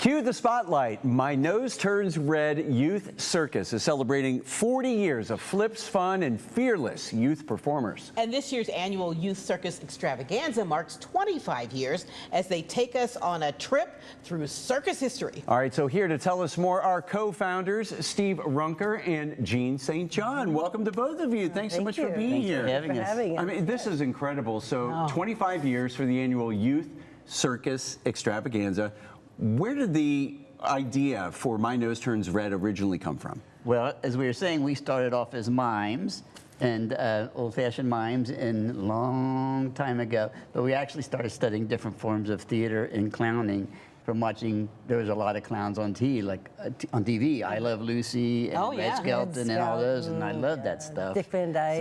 Cue the spotlight. My Nose Turns Red Youth Circus is celebrating 40 years of flips, fun, and fearless youth performers. And this year's annual Youth Circus Extravaganza marks 25 years as they take us on a trip through circus history. All right, so here to tell us more are co-founders Steve Runker and Jean St. John. Welcome to both of you. Thanks so much for being here. Thanks for having us. I mean, this is incredible. So 25 years for the annual Youth Circus Extravaganza. Where did the idea for My Nose Turns Red originally come from? Well, as we were saying, we started off as mimes and old-fashioned mimes a long time ago, but we actually started studying different forms of theater and clowning from watching. There was a lot of clowns on TV, like on TV, I Love Lucy and Red Skelton and all those, and I loved that stuff. Dick Van Dyke.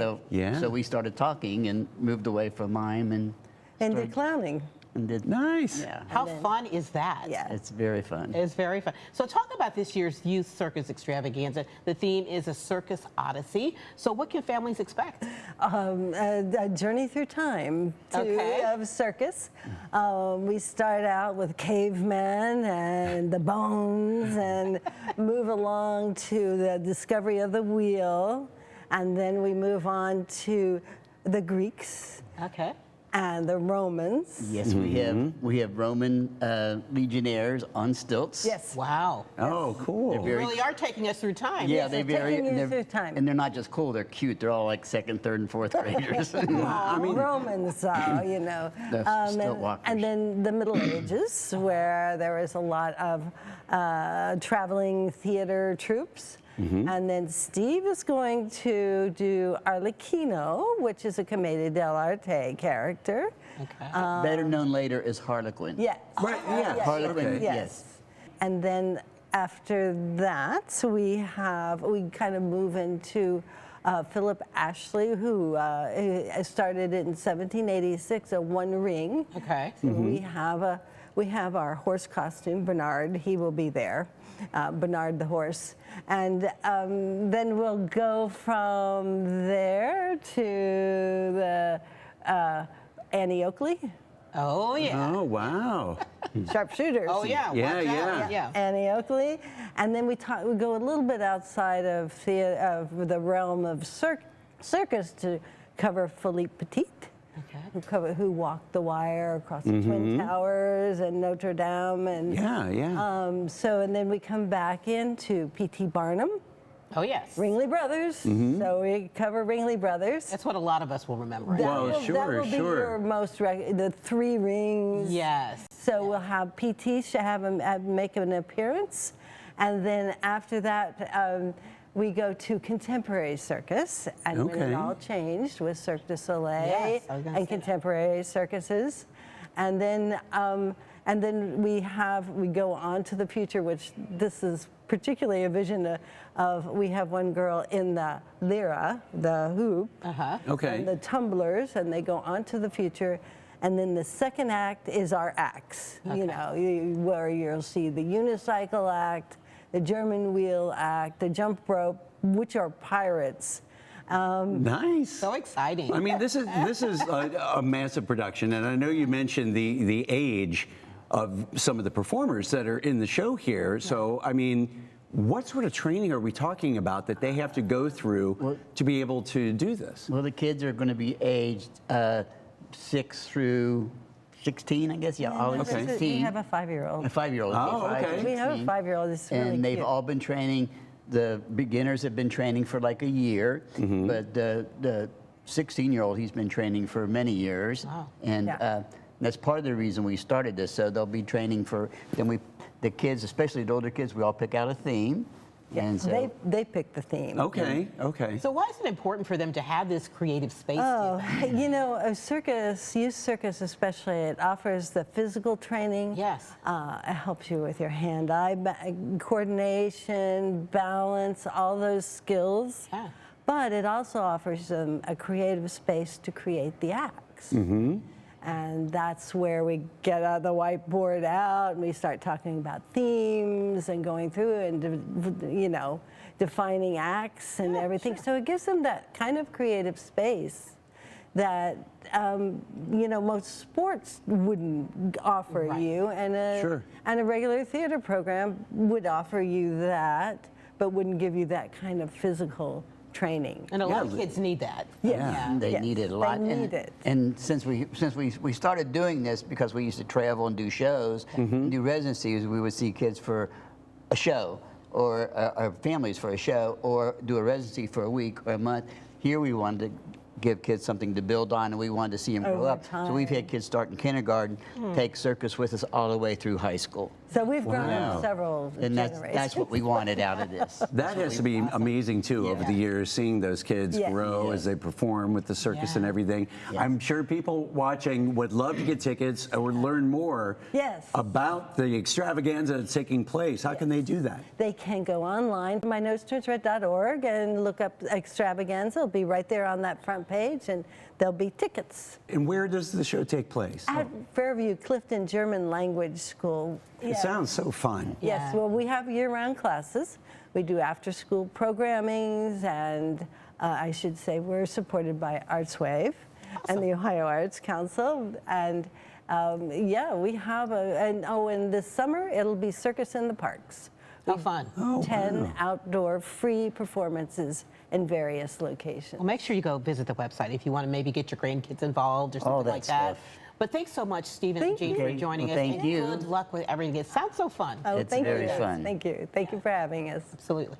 So we started talking and moved away from mime and did clowning. Nice. Yeah. How fun is that? Yeah. It's very fun. It's very fun. So talk about this year's Youth Circus Extravaganza. The theme is a Circus Odyssey. So what can families expect? A journey through time of circus. We start out with cavemen and the bones and move along to the discovery of the wheel. And then we move on to the Greeks. Okay. And the Romans. Yes, we have Roman legionnaires on stilts. Yes. Wow. Oh, cool. You really are taking us through time. Yeah, they vary. Through time. And they're not just cool; they're cute. They're all like second, third, and fourth graders. I mean, Romans, you know. Stilt walkers. And then the Middle Ages, where there was a lot of traveling theater troupes. And then Steve is going to do Arlecchino, which is a Commedia dell'arte character. Okay. Better known later as Harlequin. Yes. Right, yeah. Harlequin, Yes. And then after that, we kind of move into Philip Ashley, who started in 1786, a One Ring. Okay. So we have our horse costume, Bernard. He will be there, Bernard the horse. And then we'll go from there to the Annie Oakley. Oh, yeah. Oh, wow. Sharpshooters. Oh, yeah. Yeah. Annie Oakley. And then we go a little bit outside of the realm of circus to cover Philippe Petit. Okay. Who walked the wire across the Twin Towers and Notre Dame, and and then we come back into P.T. Barnum. Oh, yes. Ringley Brothers. So we cover Ringley Brothers. That's what a lot of us will remember. That will be your most the Three Rings. Yes. So we'll have P.T. make an appearance, and then after that. We go to contemporary circus, and when it all changed with Cirque du Soleil and contemporary circuses, and then we go on to the future, which this is particularly a vision of. We have one girl in the lyra, the hoop, and the tumblers, and they go on to the future. And then the second act is our acts, you know, where you'll see the unicycle act, the German wheel act, the jump rope, which are pirates. Nice. So exciting. I mean, this is a massive production, and I know you mentioned the age of some of the performers that are in the show here. So, I mean, what sort of training are we talking about that they have to go through to be able to do this? Well, the kids are going to be aged 6 through 16, I guess. We have a 5-year-old. A 5-year-old. Oh, okay. We have a 5-year-old. It's really and they've cute. all been training. The beginners have been training for like a year, but the 16-year-old, he's been training for many years. Wow. And that's part of the reason we started this. So they'll be training for, the kids, especially the older kids, we all pick out a theme. Yeah, and so they pick the theme. Okay. So why is it important for them to have this creative space? You know, a circus, youth circus especially, it offers the physical training. Yes. It helps you with your hand-eye coordination, balance, all those skills. Yeah. But it also offers them a creative space to create the acts. And that's where we get the whiteboard out and we start talking about themes and going through and, you know, defining acts and everything. Sure. So it gives them that kind of creative space that most sports wouldn't offer Right. you, and a regular theater program would offer you that, but wouldn't give you that kind of physical training. And a lot of kids need that. Yeah, they need it a lot. They need it. And since we started doing this because we used to travel and do shows, and do residencies, we would see kids for a show, or families for a show, or do a residency for a week or a month. Here we wanted to give kids something to build on, and we wanted to see them grow Over up. So we've had kids start in kindergarten, take circus with us all the way through high school. So we've grown Wow. several And generations. that's what we wanted out of this. That has to be amazing too over the years, seeing those kids Yeah. grow as they perform with the circus and everything. I'm sure people watching would love to get tickets or learn more about the extravaganza that's taking place. How can they do that? They can go online, mynosturnsred.org, and look up extravaganza. It'll be right there on that front page, and there'll be tickets. And where does the show take place? At Fairview Clifton German Language School. It sounds so fun. Yes, well, we have year-round classes. We do after-school programmings, and I should say we're supported by ArtsWave and the Ohio Arts Council. And we have and this summer it'll be Circus in the Parks. How fun. 10 outdoor free performances in various locations. Well, make sure you go visit the website if you want to maybe get your grandkids involved or something that like that. stuff. But thanks so much, Stephen and Jean, you. for joining Well, us. thank and you. Good luck with everything. It sounds so fun. Oh, It's thank very you. fun. Thank you. Thank you for having us. Absolutely.